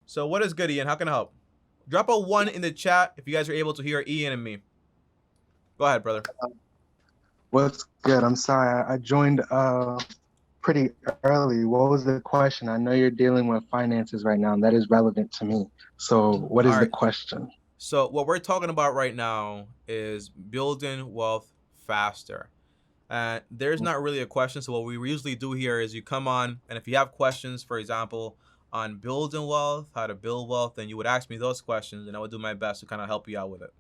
So what is good, Ian? How can I help? Drop a 1 in the chat if you guys are able to hear Ian and me. Go ahead, brother. What's good? I'm sorry, I joined pretty early. What was the question? I know you're dealing with finances right now, and that is relevant to me. So what All is the right. question? So what we're talking about right now is building wealth faster. There's not really a question. So what we usually do here is you come on, and if you have questions, for example, on building wealth, how to build wealth, then you would ask me those questions, and I would do my best to kind of help you out with it.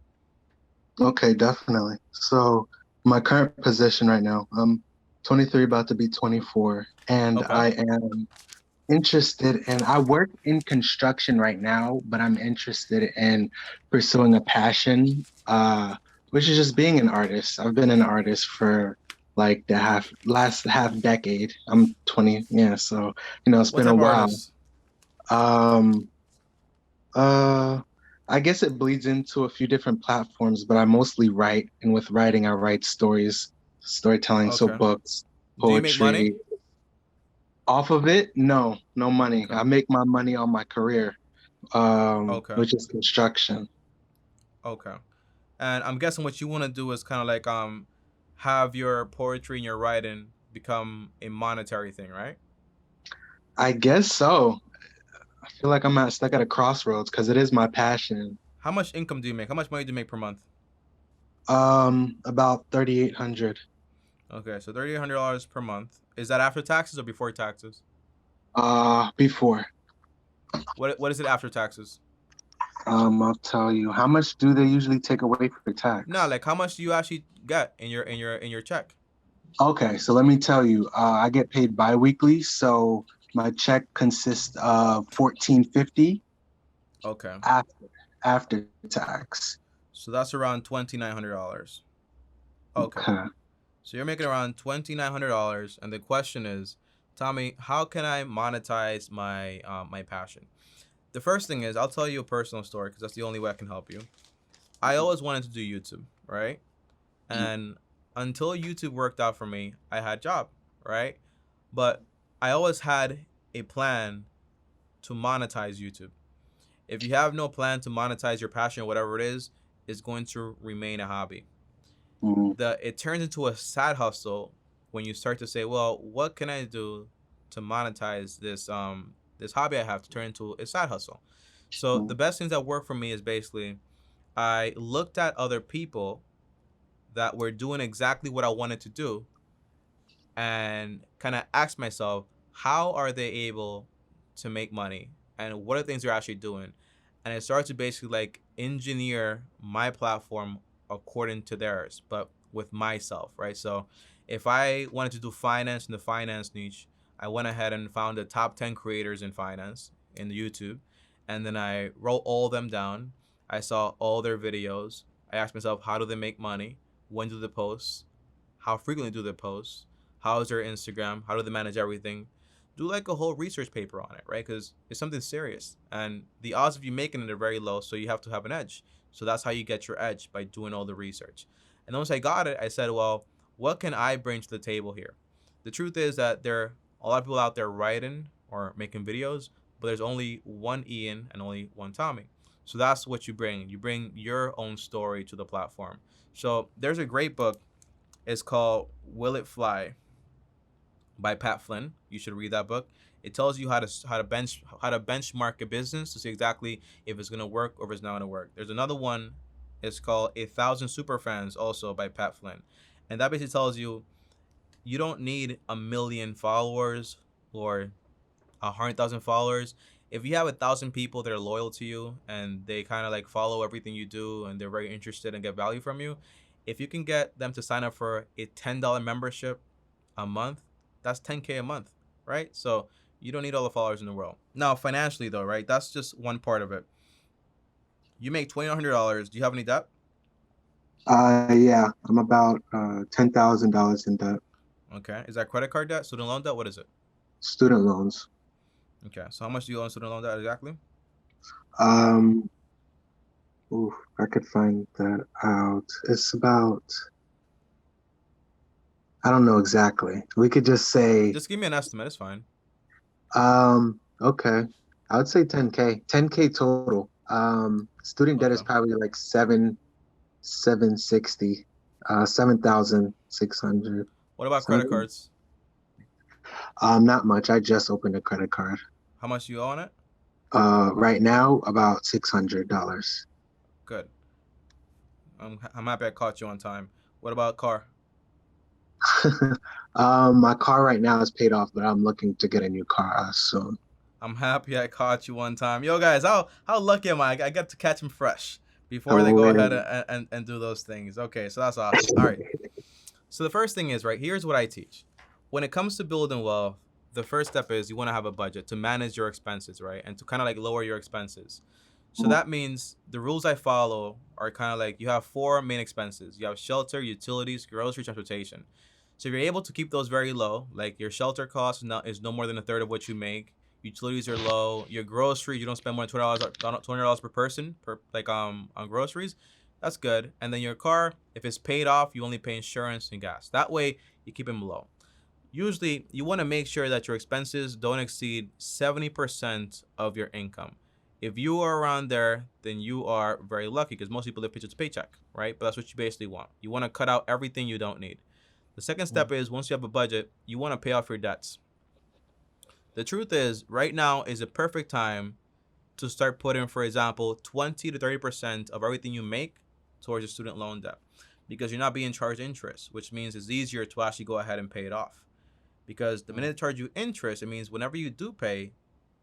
Okay, definitely. So my current position right now, I'm 23, about to be 24, and Okay. I am interested in, I work in construction right now, but I'm interested in pursuing a passion, which is just being an artist. I've been an artist for like the last half decade. I'm 20, yeah, so it's What been a type of while. artist? Um, uh, I guess it bleeds into a few different platforms, but I mostly write, and with writing, I write stories, storytelling, so Okay. books, Do you make money? poetry. Off of it, no money. Okay. I make my money on my career, Okay. which is construction. Okay. And I'm guessing what you want to do is kind of like have your poetry and your writing become a monetary thing, right? I guess so. I feel like I'm stuck at a crossroads because it is my passion. How much income do you make? How much money do you make per month? About 3,800. Okay, so $3,800 per month. Is that after taxes or before taxes? Before. What is it after taxes? I'll tell you. How much do they usually take away for No, tax? like how much do you actually get in your check? Okay, so let me tell you. I get paid biweekly, so my check consists of 1450 Okay, after after tax. so that's around $2,900. Okay, Okay. so you're making around $2,900, and the question is, Tommy, how can I monetize my passion? The first thing is I'll tell you a personal story because that's the only way I can help you. I always wanted to do YouTube, right? And until YouTube worked out for me, I had a job, right? But I always had a plan to monetize YouTube. If you have no plan to monetize your passion, whatever it is, it's going to remain a hobby. Mhm. It turns into a side hustle when you start to say, well, what can I do to monetize this hobby I have to turn into a side hustle? So the best things that work for me is basically I looked at other people that were doing exactly what I wanted to do and kind of asked myself, how are they able to make money and what are the things they're actually doing? And I started to basically like engineer my platform according to theirs, but with myself, right? So if I wanted to do finance in the finance niche, I went ahead and found the top 10 creators in finance in YouTube. And then I wrote all of them down. I saw all their videos. I asked myself, how do they make money? When do they post? How frequently do they post? How is their Instagram? How do they manage everything? Do like a whole research paper on it, right? Because it's something serious, and the odds of you making it are very low. So you have to have an edge. So that's how you get your edge, by doing all the research. And once I got it, I said, well, what can I bring to the table here? The truth is that there are a lot of people out there writing or making videos, but there's only one Ian and only one Tommy. So that's what you bring. You bring your own story to the platform. So there's a great book. It's called Will It Fly by Pat Flynn. You should read that book. It tells you how to benchmark a business to see exactly if it's gonna work or if it's not gonna work. There's another one. It's called 1,000 Superfans, also by Pat Flynn, and that basically tells you you don't need 1 million followers or 100,000 followers. If you have 1,000 people that are loyal to you and they kind of like follow everything you do and they're very interested and get value from you, if you can get them to sign up for a $10 membership a month, that's 10K a month, right? So you don't need all the followers in the world. Now, financially though, right? That's just one part of it. You make $2,100. Do you have any debt? Yeah, I'm about $10,000 in debt. Okay. Is that credit card debt, student loan debt? What is it? Student loans. Okay. So how much do you owe on student loan debt exactly? Um, Ooh, I could find that out. It's about, I don't know exactly. We could just say, Just give me an estimate. It's fine. okay. I would say 10K. 10K total. Student debt is Okay. probably like 760, 7,600. What about credit Something. cards? Not much. I just opened a credit card. How much do you owe on it? Right now about $600. Good. I'm happy I caught you on time. What about car? My car right now is paid off, but I'm looking to get a new car soon. I'm happy I caught you one time. Yo, guys, how lucky am I? I got to catch them fresh before they I'm go ahead literally. and do those things. Okay, so that's awesome. All right. So the first thing is, right, here's what I teach. When it comes to building wealth, the first step is you want to have a budget to manage your expenses, right? And to kind of like lower your expenses. So that means the rules I follow are kind of like you have four main expenses. You have shelter, utilities, grocery, transportation. So if you're able to keep those very low, like your shelter cost is no more than a third of what you make. Utilities are low. Your groceries, you don't spend more than $20 per person per like on groceries. That's good. And then your car, if it's paid off, you only pay insurance and gas. That way you keep them low. Usually you want to make sure that your expenses don't exceed 70% of your income. If you are around there, then you are very lucky because most people live paycheck to paycheck, right? But that's what you basically want. You want to cut out everything you don't need. The second step is once you have a budget, you want to pay off your debts. The truth is, right now is a perfect time to start putting, for example, 20 to 30% of everything you make towards your student loan debt because you're not being charged interest, which means it's easier to actually go ahead and pay it off. Because the minute they charge you interest, it means whenever you do pay,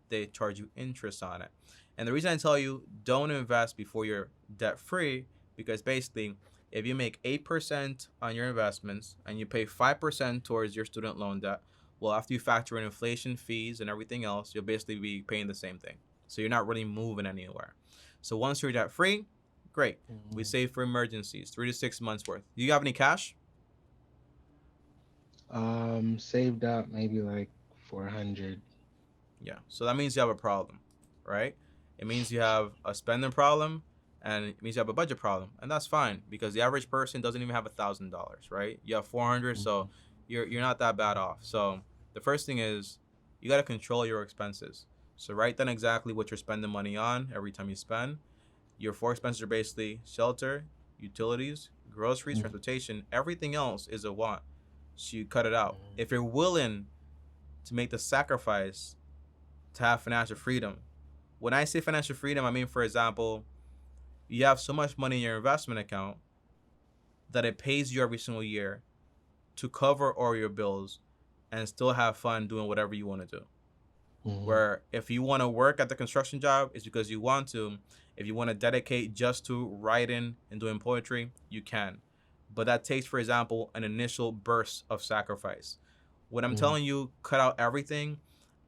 they charge you interest on it. And the reason I tell you don't invest before you're debt free, because basically, if you make 8% on your investments and you pay 5% towards your student loan debt, well, after you factor in inflation, fees, and everything else, you'll basically be paying the same thing. So you're not really moving anywhere. So once you're debt free, great. We save for emergencies, 3 to 6 months worth. Do you have any cash? Saved up maybe like 400. Yeah. So that means you have a problem, right? It means you have a spending problem and it means you have a budget problem. And that's fine because the average person doesn't even have $1,000, right? You have 400, so you're not that bad off. So the first thing is you got to control your expenses. So write down exactly what you're spending money on every time you spend. Your four expenses are basically shelter, utilities, groceries, transportation. Everything else is a want. So you cut it out. If you're willing to make the sacrifice to have financial freedom. When I say financial freedom, I mean, for example, you have so much money in your investment account that it pays you every single year to cover all your bills and still have fun doing whatever you want to do. Where if you want to work at the construction job, it's because you want to. If you want to dedicate just to writing and doing poetry, you can. But that takes, for example, an initial burst of sacrifice. When I'm telling you cut out everything,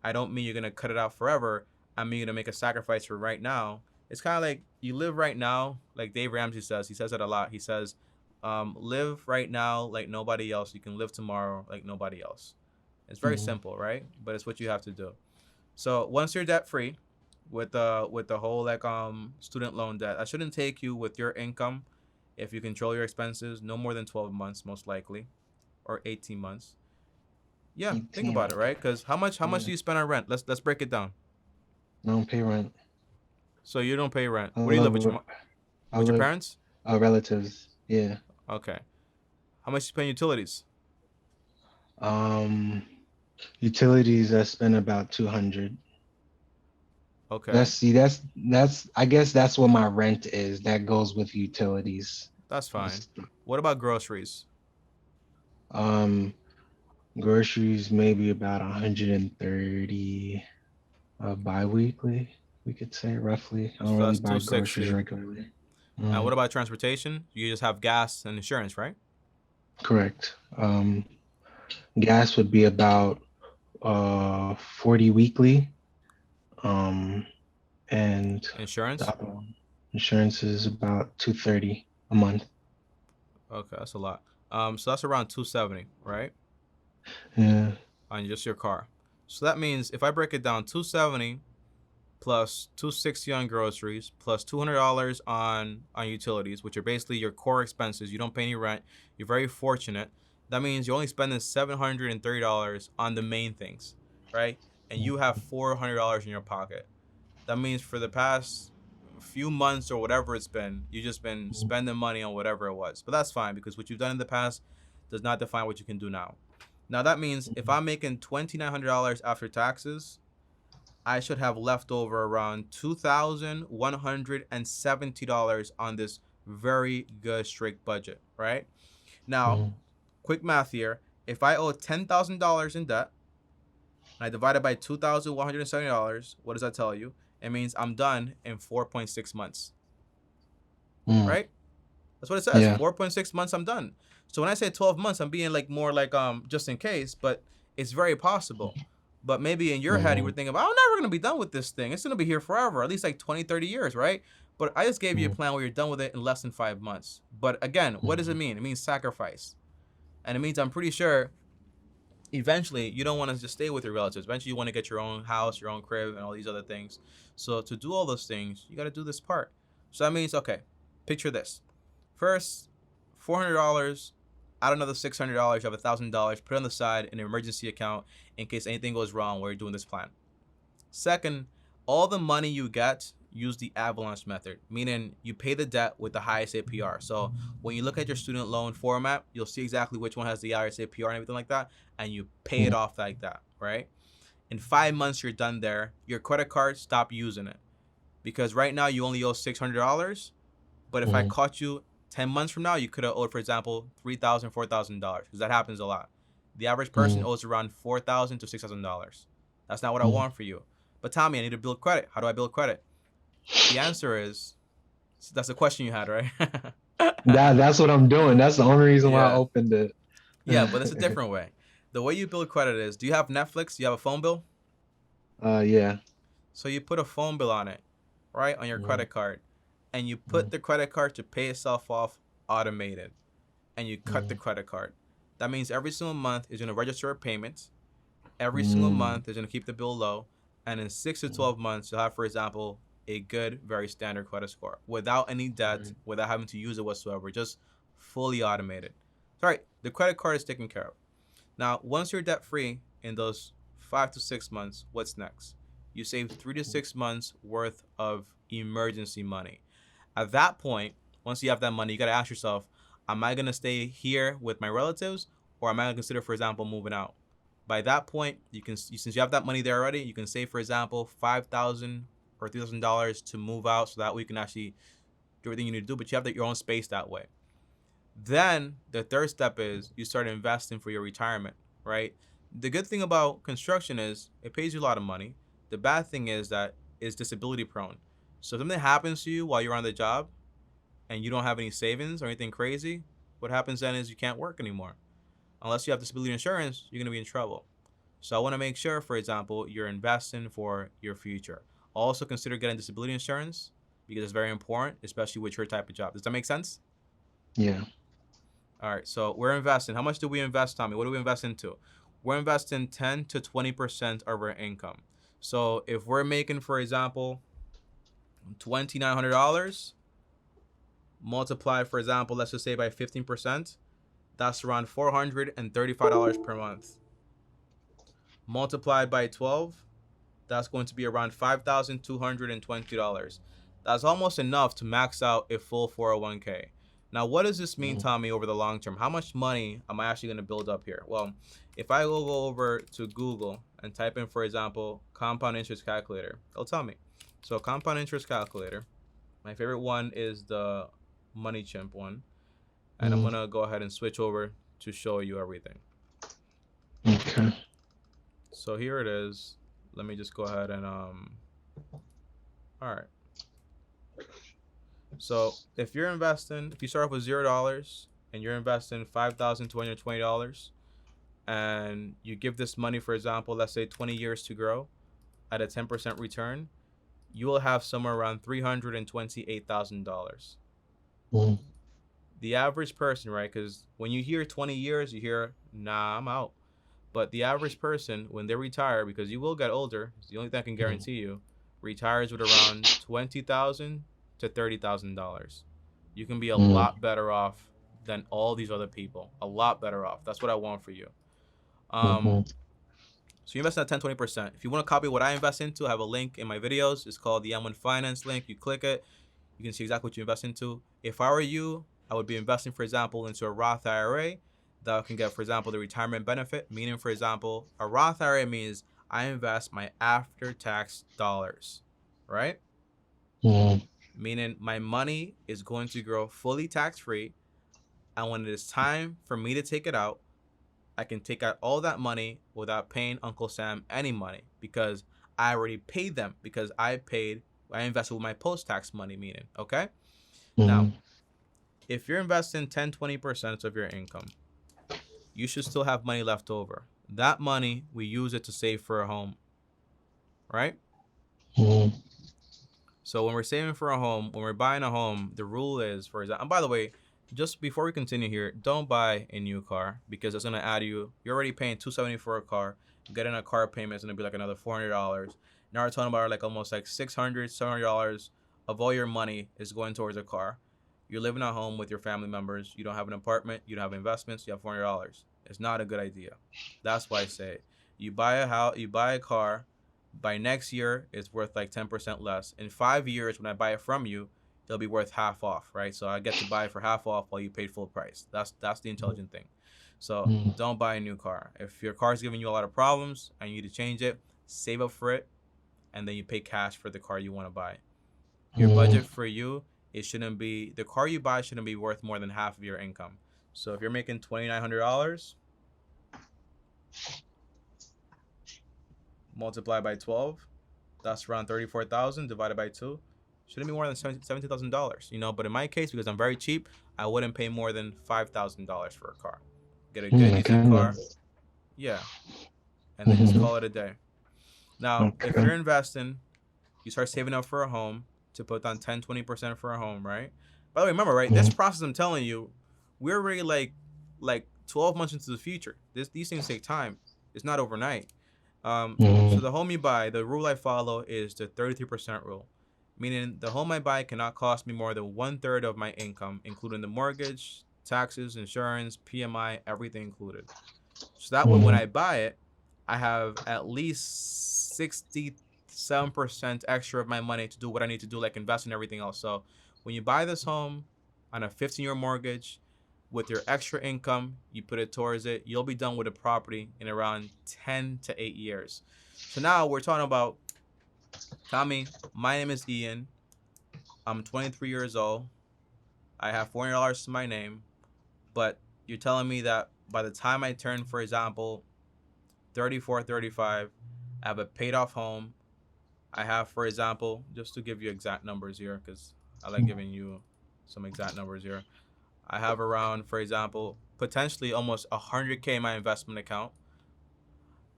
I don't mean you're gonna cut it out forever. I mean you're gonna make a sacrifice for right now. It's kind of like you live right now, like Dave Ramsey says. He says it a lot. He says, "Live right now like nobody else. You can live tomorrow like nobody else." It's very simple, right? But it's what you have to do. So once you're debt free, with the whole like student loan debt, that shouldn't take you with your income. If you control your expenses, no more than 12 months, most likely, or 18 months. Yeah, think 18. about it, right? Because how much Yeah. do you spend on rent? Let's break it down. I don't pay rent. So you don't pay rent. I Where do you live live with with I with your live parents? relatives. Yeah. Okay. How much you pay on utilities? Um, Utilities I spend about 200. Okay, That's I guess that's what my rent is. That goes with utilities. that's fine. Just, What about groceries? Um, Groceries maybe about 130 bi-weekly, we could say roughly. I don't So really that's buy groceries 260. regularly. And what Mm, about transportation? You just have gas and insurance, right? correct. Gas would be about 40 weekly. Um, and the Insurance? other one, insurance is about 230 a month. Okay, that's a lot. So that's around 270, right? Yeah. On just your car. So that means if I break it down, 270 plus 260 on groceries plus $200 on utilities, which are basically your core expenses. You don't pay any rent. You're very fortunate. That means you're only spending $730 on the main things, right? And you have $400 in your pocket. that means for the past few months or whatever it's been, you just been Mm, spending money on whatever it was. But that's fine because what you've done in the past does not define what you can do now. Now that means if mm, I'm making $2,900 after taxes, I should have left over around $2,170 on this very good strict budget, right? Now, mm, quick math here. If I owe $10,000 in debt and I divide it by $2,170, what does that tell you? It means I'm done in 4.6 months, mm. right? That's what it says. Yeah. 4.6 months, I'm done. So when I say 12 months, I'm being like more like just in case, but it's very possible. But maybe in your head you were Mm, thinking, I'm never gonna be done with this thing. It's gonna be here forever, at least like 20, 30 years, right? But I just gave you a mm, plan where you're done with it in less than 5 months. But again, what does it mm, mean? It means sacrifice. And it means I'm pretty sure eventually you don't want to just stay with your relatives. Eventually you want to get your own house, your own crib, and all these other things. So to do all those things, you got to do this part. So that means, okay, picture this. First, $400, add another $600, you have $1,000, put it on the side in an emergency account in case anything goes wrong while you're doing this plan. Second, all the money you get, use the avalanche method, meaning you pay the debt with the highest APR. So when you look at your student loan format, you'll see exactly which one has the highest APR and everything like that, and you pay it mm, off like that, right? In 5 months, you're done there. Your credit card, stop using it because right now you only owe $600. But if I mm, caught you 10 months from now, you could have owed, for example, $3,000, $4,000 because that happens a lot. The average person mm, owes around $4,000 to $6,000. That's not what I mm. want for you. But Tommy, I need to build credit. How do I build credit? The answer is that's the question you had, right? That's what I'm doing. That's the only reason why I Yeah. opened it. Yeah, but it's a different way. The way you build credit is, do you have Netflix? Do you have a phone bill? Yeah. So you put a phone bill on it, right, on your Mm, credit card, and you put mm, the credit card to pay itself off automated, and you cut the mm, credit card. That means every single month is going to register a payment. Every single mm, month is going to keep the bill low, and in 6 to mm, 12 months, you'll have, for example, a good, very standard credit score without any debt, mm, without having to use it whatsoever, just fully automated. All right, the credit card is taken care of. Now, once you're debt free in those 5 to 6 months, what's next? You save 3 to 6 months worth of emergency money. At that point, once you have that money, you got to ask yourself, am I going to stay here with my relatives or am I going to consider, for example, moving out? By that point, since you have that money there already, you can save, for example, $5,000 or $3,000 to move out so that way you can actually do everything you need to do, but you have your own space that way. Then the third step is you start investing for your retirement, right? The good thing about construction is it pays you a lot of money. The bad thing is that it's disability prone. So if something happens to you while you're on the job and you don't have any savings or anything crazy, what happens then is you can't work anymore. Unless you have disability insurance, you're going to be in trouble. So I want to make sure, for example, you're investing for your future. Also consider getting disability insurance because it's very important, especially with your type of job. Does that make sense? yeah. All right, so we're investing. How much do we invest, Tommy? What do we invest into? We're investing 10 to 20% of our income. So if we're making, for example, $2,900 multiplied, for example, let's just say by 15%, that's around $435 per month. Multiplied by 12, that's going to be around $5,220. That's almost enough to max out a full 401k. Now, what does this mean, Mm, Tommy, over the long term? How much money am I actually going to build up here? Well, if I will go over to Google and type in, for example, compound interest calculator, it'll tell me. So, compound interest calculator, my favorite one is the Money Chimp one. And I'm mm, going to go ahead and switch over to show you everything. okay. So, here it is. Let me just go ahead and, all right. So if you're investing, if you start off with $0 and you're investing $5,220 and you give this money, for example, let's say 20 years to grow at a 10% return, you will have somewhere around $328,000. Mm, The average person, right? Because when you hear 20 years, you hear, nah, I'm out. But the average person, when they retire, because you will get older, it's the only thing I can mm, guarantee you, retires with around $20,000 to $30,000. You can be a mm, lot better off than all these other people. A lot better off. That's what I want for you. Um, mhm, So you invest in 10, 20%. If you want to copy what I invest into, I have a link in my videos. It's called the M1 Finance link. You click it, you can see exactly what you invest into. If I were you, I would be investing, for example, into a Roth IRA that can get, for example, the retirement benefit. Meaning, for example, a Roth IRA means I invest my after-tax dollars, right? Mm-hmm. Meaning my money is going to grow fully tax-free, and when it is time for me to take it out, I can take out all that money without paying Uncle Sam any money because I already paid them because I invested with my post-tax money, meaning, okay? Now, Mm-hmm. if you're investing 10, 20% of your income, you should still have money left over. That money, we use it to save for a home, right? Mm-hmm. So when we're saving for a home, when we're buying a home, the rule is, for example, and by the way, just before we continue here, don't buy a new car because it's gonna add you're already paying $270 for a car. Getting a car payment is gonna be like another $400. Now we're talking about like almost like $600, $700 of all your money is going towards a car. You're living at home with your family members. You don't have an apartment. You don't have investments. You have $400. It's not a good idea. That's why I say you buy a house, you buy a car. By next year, it's worth like 10% less. In 5 years, when I buy it from you, it'll be worth half off, right? So I get to buy it for half off while you paid full price. That's the intelligent thing. So don't buy a new car. If your car is giving you a lot of problems and you need to change it, save up for it, and then you pay cash for the car you want to buy. Your budget for you, it shouldn't be the car you buy shouldn't be worth more than half of your income. So if you're making $2,900, multiply by 12, that's around 34,000 divided by 2. Shouldn't be more than $17,000, But in my case, because I'm very cheap, I wouldn't pay more than $5,000 for a car. Get a Oh good, my decent car, goodness. yeah, and then just Mm-hmm. call it a day. Now, if Okay. you're investing, you start saving up for a home to put on 10, 20% for a home, right? By the way, remember, right? This Mm-hmm. process I'm telling you, we're already like 12 months into the future. These things take time. It's not overnight. So Mm-hmm. the home you buy, the rule I follow is the 33% rule, meaning the home I buy cannot cost me more than 1/3 of my income, including the mortgage, taxes, insurance, PMI, everything included. So that way, when Mm-hmm. I buy it, I have at least 67% extra of my money to do what I need to do, like invest in everything else. So when you buy this home on a 15-year mortgage with your extra income, you put it towards it, you'll be done with the property in around 10 to 8 years. So now we're talking about Tommy. My name is Ian. I'm 23 years old. I have $400 to my name, but you're telling me that by the time I turn, for example, 34, 35, I have a paid off home. I have, for example, just to give you exact numbers here, because I like giving you some exact numbers here. I have around, for example, potentially almost 100K in my investment account.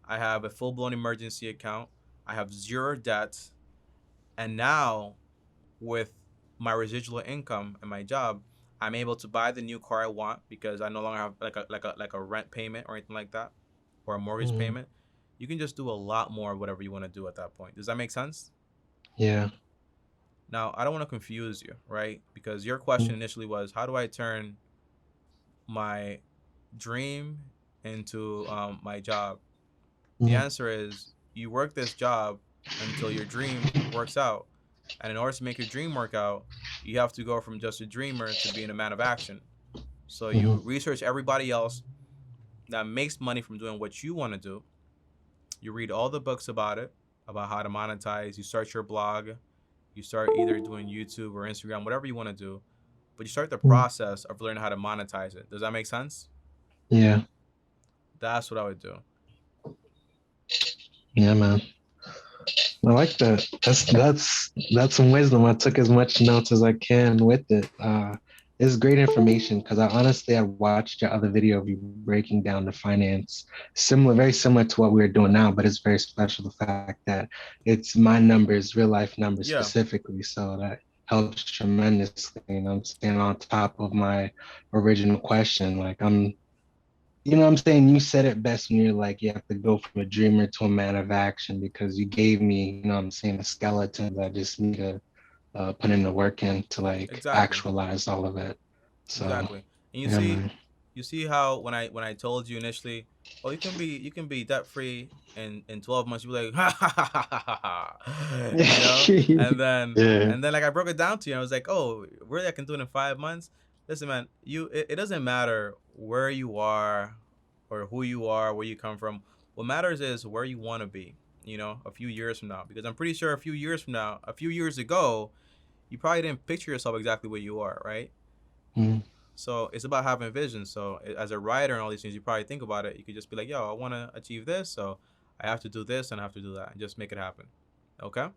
I have a full blown emergency account. I have zero debt. And now, with my residual income and my job, I'm able to buy the new car I want because I no longer have like a rent payment or anything like that, or a mortgage Mm-hmm. payment. You can just do a lot more of whatever you want to do at that point. Does that make sense? Yeah. Now, I don't want to confuse you, right? Because your question initially was, how do I turn my dream into my job? The Mm-hmm. answer is you work this job until your dream works out. And in order to make your dream work out, you have to go from just a dreamer to being a man of action. So you Mm-hmm. research everybody else that makes money from doing what you want to do. You read all the books about it, about how to monetize. You start your blog. You start either doing YouTube or Instagram, whatever you want to do. But you start the process of learning how to monetize it. Does that make sense? Yeah. That's what I would do. Yeah, man. I like that. That's some wisdom. I took as much notes as I can with it. It's great information because I watched your other video of you breaking down the finance, very similar to what we're doing now, but it's very special the fact that it's my numbers, real life numbers Yeah, specifically. So that helps tremendously. I'm staying on top of my original question. I'm saying you said it best when you're like, you have to go from a dreamer to a man of action because you gave me, I'm saying, a skeleton that I just need to put in the work in to like exactly. actualize all of it. So, Exactly. And you yeah, see, man. you see how when I told you initially, oh, you can be debt free in 12 months, you were like, ha ha ha ha ha ha, and then Yeah. like I broke it down to you. And I was like, oh, really? I can do it in 5 months. Listen, man, it doesn't matter where you are or who you are, where you come from. What matters is where you want to be. A few years from now, because I'm pretty sure a few years from now, a few years ago, you probably didn't picture yourself exactly where you are, right? Mm, So it's about having vision. So as a writer and all these things, you probably think about it. You could just be like, yo, I want to achieve this. So I have to do this and I have to do that and just make it happen. Okay.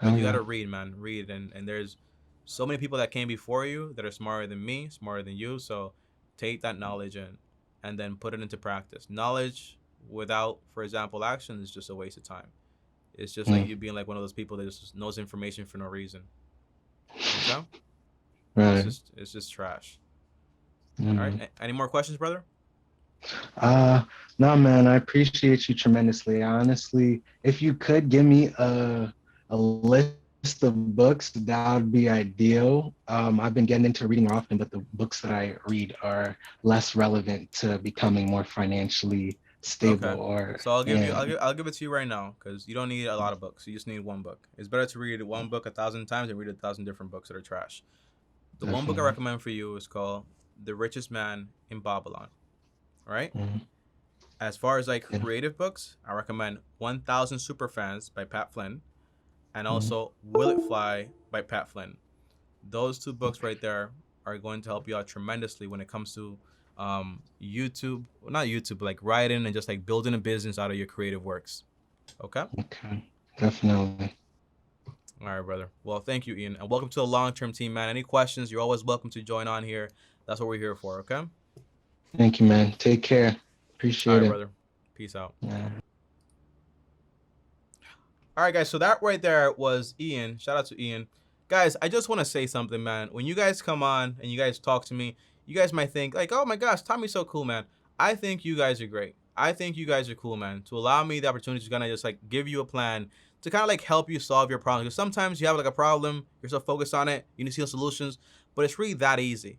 But oh you got yeah. to read, man. Read. And there's so many people that came before you that are smarter than me, smarter than you. So take that knowledge in and then put it into practice. Knowledge without, for example, action is just a waste of time. It's just like Mm, you being like one of those people that just knows information for no reason. Okay. It's right. just it's just trash. All right. Mm. Any more questions, brother? Uh, no, man, I appreciate you tremendously. Honestly, if you could give me a list of books, that would be ideal. I've been getting into reading more often, but the books that I read are less relevant to becoming more financially stable Okay. or So I'll give you and I'll give it to you right now because you don't need a lot of books. You just need one book. It's better to read one book 1,000 times than read 1,000 different books that are trash. The one book I definitely. recommend for you is called The Richest Man in Babylon. All right. Mm, As far as like yeah. creative books, I recommend 1,000 Superfans by Pat Flynn and Mm, also Will It Fly by Pat Flynn. Those two books right there are going to help you out tremendously when it comes to YouTube, well, not YouTube, but like writing and just like building a business out of your creative works. Okay. okay, definitely. All right, brother. Well, thank you, Ian, and welcome to the long term team, man. Any questions? You're always welcome to join on here. That's what we're here for. Okay. All Thank you, man. Take care. right, Appreciate it. brother. Peace out. Yeah. All right, guys. So that right there was Ian. Shout out to Ian. Guys, I just want to say something, man. When you guys come on and you guys talk to me, you guys might think, like, oh my gosh, Tommy's so cool, man. I think you guys are great. I think you guys are cool, man. To allow me the opportunity to kind of just like give you a plan to kind of like help you solve your problem. Because sometimes you have like a problem, you're so focused on it, you need to see the solutions, but it's really that easy.